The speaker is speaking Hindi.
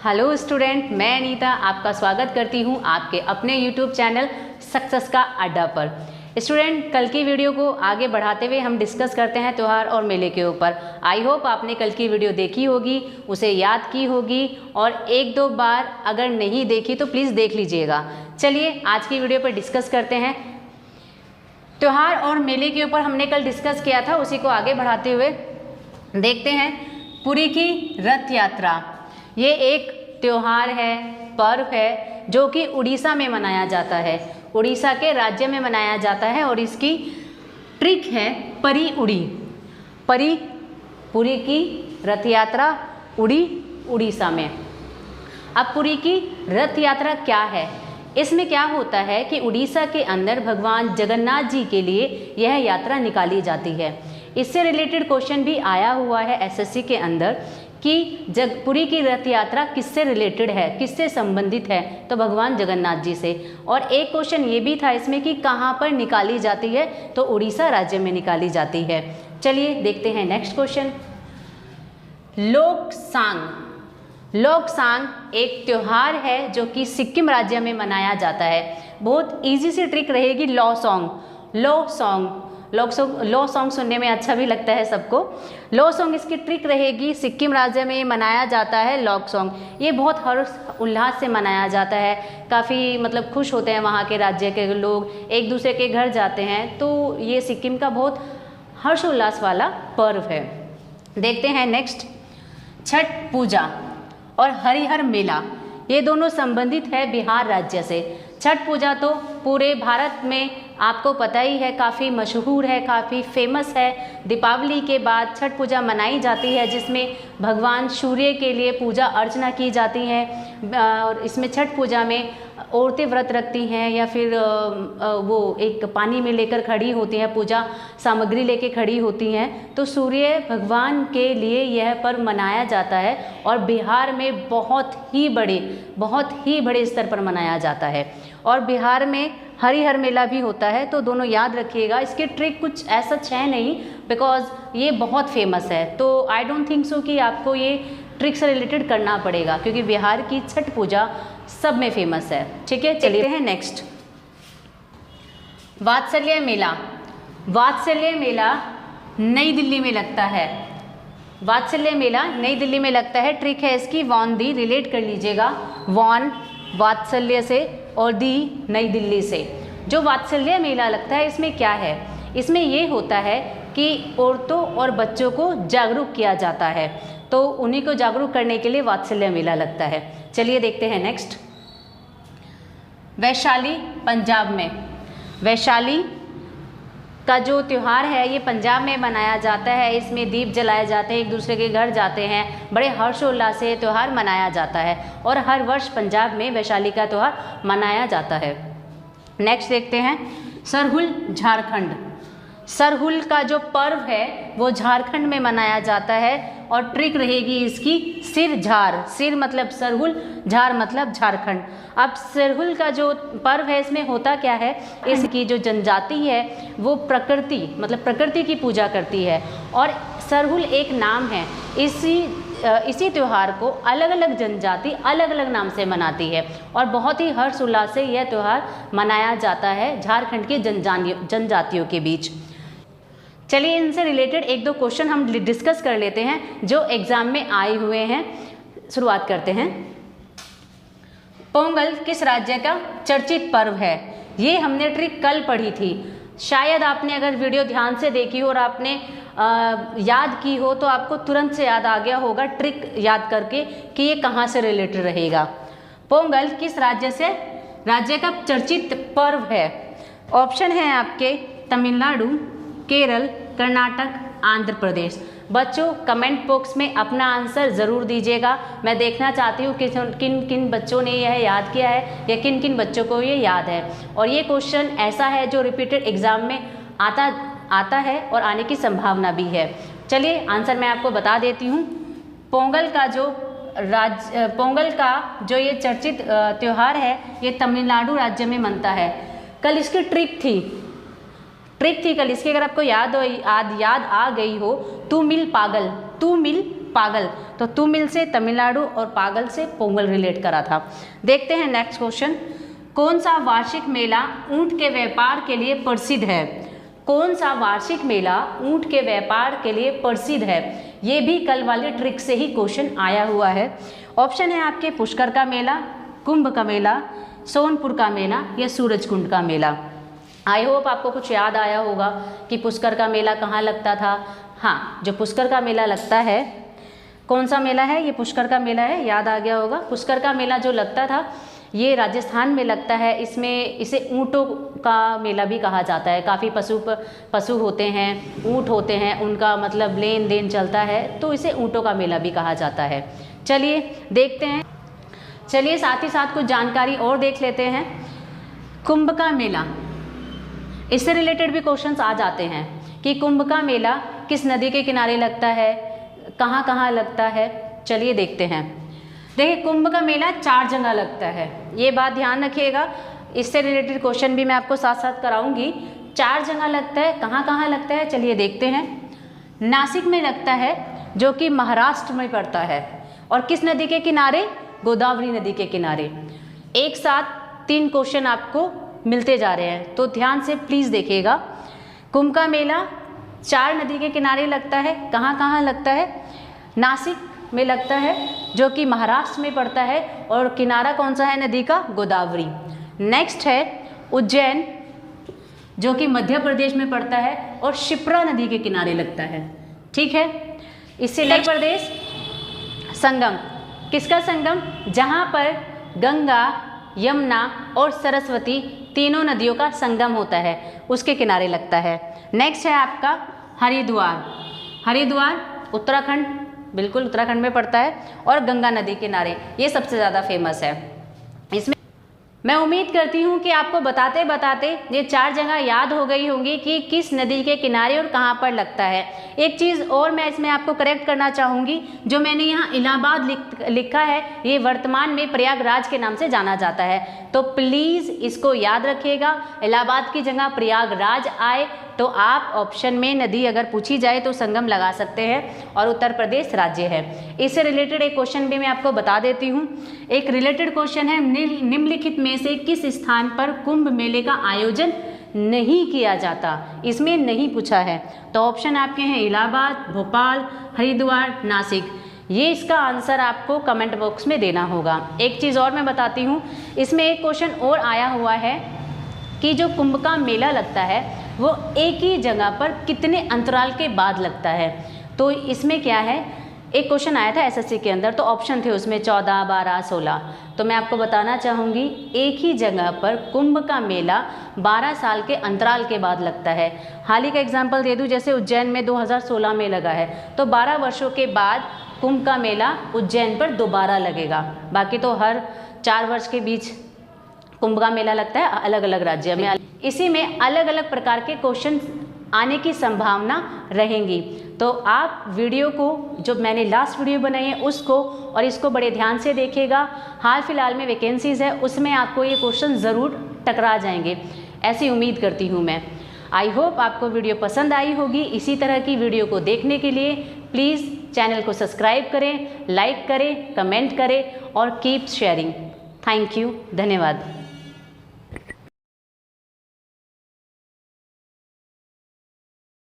हेलो स्टूडेंट, मैं अनीता आपका स्वागत करती हूं आपके अपने यूट्यूब चैनल सक्सेस का अड्डा पर। स्टूडेंट, कल की वीडियो को आगे बढ़ाते हुए हम डिस्कस करते हैं त्यौहार और मेले के ऊपर। आई होप आपने कल की वीडियो देखी होगी, उसे याद की होगी, और एक दो बार अगर नहीं देखी तो प्लीज़ देख लीजिएगा। चलिए आज की वीडियो पर डिस्कस करते हैं। त्यौहार और मेले के ऊपर हमने कल डिस्कस किया था, उसी को आगे बढ़ाते हुए देखते हैं। पुरी की रथ यात्रा ये एक त्यौहार है, पर्व है, जो कि उड़ीसा में मनाया जाता है, उड़ीसा के राज्य में मनाया जाता है। और इसकी ट्रिक है परी उड़ी। पुरी की रथ यात्रा उड़ी उड़ीसा में। अब पुरी की रथ यात्रा क्या है? इसमें क्या होता है कि उड़ीसा के अंदर भगवान जगन्नाथ जी के लिए यह यात्रा निकाली जाती है। इससे रिलेटेड क्वेश्चन भी आया हुआ है एसएससी के अंदर कि पुरी की रथ यात्रा किससे रिलेटेड है, किससे संबंधित है, तो भगवान जगन्नाथ जी से। और एक क्वेश्चन ये भी था इसमें कि कहाँ पर निकाली जाती है, तो उड़ीसा राज्य में निकाली जाती है। चलिए देखते हैं नेक्स्ट क्वेश्चन। लोकसांग एक त्यौहार है जो कि सिक्किम राज्य में मनाया जाता है। बहुत इजी सी ट्रिक रहेगी। लो सॉन्ग सुनने में अच्छा भी लगता है सबको। लो सॉन्ग इसकी ट्रिक रहेगी। सिक्किम राज्य में मनाया जाता है लोक सॉन्ग। ये बहुत हर्ष उल्लास से मनाया जाता है। काफ़ी मतलब खुश होते हैं वहाँ के राज्य के लोग, एक दूसरे के घर जाते हैं। तो ये सिक्किम का बहुत हर्ष उल्लास वाला पर्व है। देखते हैं नेक्स्ट। छठ पूजा और हरिहर मेला ये दोनों संबंधित है बिहार राज्य से। छठ पूजा तो पूरे भारत में आपको पता ही है, काफ़ी मशहूर है, काफ़ी फेमस है। दीपावली के बाद छठ पूजा मनाई जाती है, जिसमें भगवान सूर्य के लिए पूजा अर्चना की जाती है। और इसमें छठ पूजा में औरतें व्रत रखती हैं या फिर वो एक पानी में लेकर खड़ी होती हैं, पूजा सामग्री लेके खड़ी होती हैं। तो सूर्य भगवान के लिए यह पर्व मनाया जाता है और बिहार में बहुत ही बड़े स्तर पर मनाया जाता है। और बिहार में हरिहर मेला भी होता है, तो दोनों याद रखिएगा। इसके ट्रिक कुछ ऐसा है नहीं, बिकॉज ये बहुत फेमस है। तो आई डोंट थिंक सो कि आपको ये ट्रिक से रिलेटेड करना पड़ेगा, क्योंकि बिहार की छठ पूजा सब में फेमस है। ठीक है, चलिए हैं नेक्स्ट। वात्सल्य मेला नई दिल्ली में लगता है। वात्सल्य मेला नई दिल्ली में लगता है। ट्रिक है इसकी वॉन दी, रिलेट कर लीजिएगा। वॉन वात्सल्य से और दी नई दिल्ली से। जो वात्सल्य मेला लगता है, इसमें क्या है? इसमें ये होता है कि औरतों और बच्चों को जागरूक किया जाता है, तो उन्हीं को जागरूक करने के लिए वात्सल्य मेला लगता है। चलिए देखते हैं नेक्स्ट। वैशाली पंजाब में। वैशाली का जो त्यौहार है ये पंजाब में मनाया जाता है। इसमें दीप जलाए जाते हैं, एक दूसरे के घर जाते हैं, बड़े हर्षोल्लास से त्यौहार मनाया जाता है। और हर वर्ष पंजाब में वैशाली का त्यौहार मनाया जाता है। नेक्स्ट देखते हैं सरहुल, झारखंड। सरहुल का जो पर्व है वो झारखंड में मनाया जाता है। और ट्रिक रहेगी इसकी सिर मतलब सरहुल, झार मतलब झारखंड। अब सरहुल का जो पर्व है इसमें होता क्या है, इसकी जो जनजाति है वो प्रकृति की पूजा करती है। और सरहुल एक नाम है। इसी त्यौहार को अलग अलग जनजाति अलग अलग नाम से मनाती है और बहुत ही हर्ष उल्लास से यह त्यौहार मनाया जाता है झारखंड की जनजातियों के बीच। चलिए इनसे रिलेटेड एक दो क्वेश्चन हम डिस्कस कर लेते हैं जो एग्जाम में आए हुए हैं। शुरुआत करते हैं। पोंगल किस राज्य का चर्चित पर्व है? ये हमने ट्रिक कल पढ़ी थी। शायद आपने अगर वीडियो ध्यान से देखी हो और आपने याद की हो तो आपको तुरंत से याद आ गया होगा ट्रिक याद करके कि ये कहाँ से रिलेटेड रहेगा। पोंगल किस राज्य का चर्चित पर्व है? ऑप्शन है आपके तमिलनाडु, केरल, कर्नाटक, आंध्र प्रदेश। बच्चों कमेंट बॉक्स में अपना आंसर ज़रूर दीजिएगा। मैं देखना चाहती हूँ कि किन किन बच्चों ने यह याद किया है या किन किन बच्चों को ये याद है। और ये क्वेश्चन ऐसा है जो रिपीटेड एग्जाम में आता है और आने की संभावना भी है। चलिए आंसर मैं आपको बता देती हूँ। पोंगल का जो ये चर्चित त्यौहार है ये तमिलनाडु राज्य में मनता है। कल इसकी ट्रिक थी कल इसकी, अगर आपको याद आ गई हो, तू मिल पागल, तो तुमिल से तमिलनाडु और पागल से पोंगल रिलेट करा था। देखते हैं नेक्स्ट क्वेश्चन। कौन सा वार्षिक मेला ऊंट के व्यापार के लिए प्रसिद्ध है? कौन सा वार्षिक मेला ऊंट के व्यापार के लिए प्रसिद्ध है? ये भी कल वाले ट्रिक से ही क्वेश्चन आया हुआ है। ऑप्शन है आपके पुष्कर का मेला, कुंभ का मेला, सोनपुर का मेला या सूरजकुंड का मेला। आई होप आपको कुछ याद आया होगा कि पुष्कर का मेला कहाँ लगता था। हाँ, जो पुष्कर का मेला लगता है, कौन सा मेला है? ये पुष्कर का मेला है, याद आ गया होगा। पुष्कर का मेला जो लगता था ये राजस्थान में लगता है। इसमें इसे ऊँटों का मेला भी कहा जाता है। काफ़ी पशु होते हैं, ऊँट होते हैं, उनका मतलब लेन देन चलता है, तो इसे ऊँटों का मेला भी कहा जाता है। चलिए देखते हैं। चलिए साथ ही साथ कुछ जानकारी और देख लेते हैं। कुंभ का मेला, इससे रिलेटेड भी क्वेश्चंस आ जाते हैं कि कुंभ का मेला किस नदी के किनारे लगता है, कहाँ कहाँ लगता है। चलिए देखते हैं। देखिए, कुंभ का मेला 4 जगह लगता है, ये बात ध्यान रखिएगा। इससे रिलेटेड क्वेश्चन भी मैं आपको साथ साथ कराऊंगी। 4 जगह लगता है, कहाँ कहाँ लगता है चलिए देखते हैं। नासिक में लगता है, जो कि महाराष्ट्र में पड़ता है, और किस नदी के किनारे? गोदावरी नदी के किनारे। एक साथ 3 क्वेश्चन आपको मिलते जा रहे हैं, तो ध्यान से प्लीज़ देखिएगा। कुंभ का मेला 4 नदी के किनारे लगता है, कहाँ कहाँ लगता है? नासिक में लगता है, जो कि महाराष्ट्र में पड़ता है, और किनारा कौन सा है नदी का? गोदावरी। नेक्स्ट है उज्जैन, जो कि मध्य प्रदेश में पड़ता है और शिप्रा नदी के किनारे लगता है। ठीक है। इससे उत्तर प्रदेश संगम, किसका संगम? जहाँ पर गंगा, यमुना और सरस्वती तीनों नदियों का संगम होता है, उसके किनारे लगता है। नेक्स्ट है आपका हरिद्वार। हरिद्वार उत्तराखंड, बिल्कुल उत्तराखंड में पड़ता है, और गंगा नदी किनारे, ये सबसे ज़्यादा फेमस है। इसमें मैं उम्मीद करती हूँ कि आपको बताते बताते ये 4 जगह याद हो गई होंगी कि किस नदी के किनारे और कहाँ पर लगता है। एक चीज़ और मैं इसमें आपको करेक्ट करना चाहूँगी, जो मैंने यहाँ इलाहाबाद लिखा है, ये वर्तमान में प्रयागराज के नाम से जाना जाता है, तो प्लीज़ इसको याद रखिएगा। इलाहाबाद की जगह प्रयागराज आए तो आप ऑप्शन में नदी अगर पूछी जाए तो संगम लगा सकते हैं, और उत्तर प्रदेश राज्य है। इससे रिलेटेड एक क्वेश्चन भी मैं आपको बता देती हूँ। एक रिलेटेड क्वेश्चन है, निम्नलिखित में से किस स्थान पर कुंभ मेले का आयोजन नहीं किया जाता? इसमें नहीं पूछा है, तो ऑप्शन आपके हैं इलाहाबाद, भोपाल, हरिद्वार, नासिक। ये इसका आंसर आपको कमेंट बॉक्स में देना होगा। एक चीज़ और मैं बताती हूँ, इसमें एक क्वेश्चन और आया हुआ है कि जो कुंभ का मेला लगता है वो एक ही जगह पर कितने अंतराल के बाद लगता है। तो इसमें क्या है, एक क्वेश्चन आया था एसएससी के अंदर, तो ऑप्शन थे उसमें 14, 12, 16। तो मैं आपको बताना चाहूँगी, एक ही जगह पर कुंभ का मेला 12 साल के अंतराल के बाद लगता है। हाल ही का एग्जाम्पल दे दूँ, जैसे उज्जैन में 2016 में लगा है, तो 12 वर्षों के बाद कुंभ का मेला उज्जैन पर दोबारा लगेगा। बाकी तो हर 4 वर्ष के बीच कुंभ का मेला लगता है अलग अलग राज्य में। इसी में अलग अलग प्रकार के क्वेश्चन आने की संभावना रहेंगी। तो आप वीडियो को, जो मैंने लास्ट वीडियो बनाई है उसको और इसको बड़े ध्यान से देखिएगा। हाल फिलहाल में वैकेंसीज़ है, उसमें आपको ये क्वेश्चन ज़रूर टकरा जाएंगे, ऐसी उम्मीद करती हूँ मैं। आई होप आपको वीडियो पसंद आई होगी। इसी तरह की वीडियो को देखने के लिए प्लीज़ चैनल को सब्सक्राइब करें, लाइक करें, कमेंट करें और कीप शेयरिंग। थैंक यू, धन्यवाद।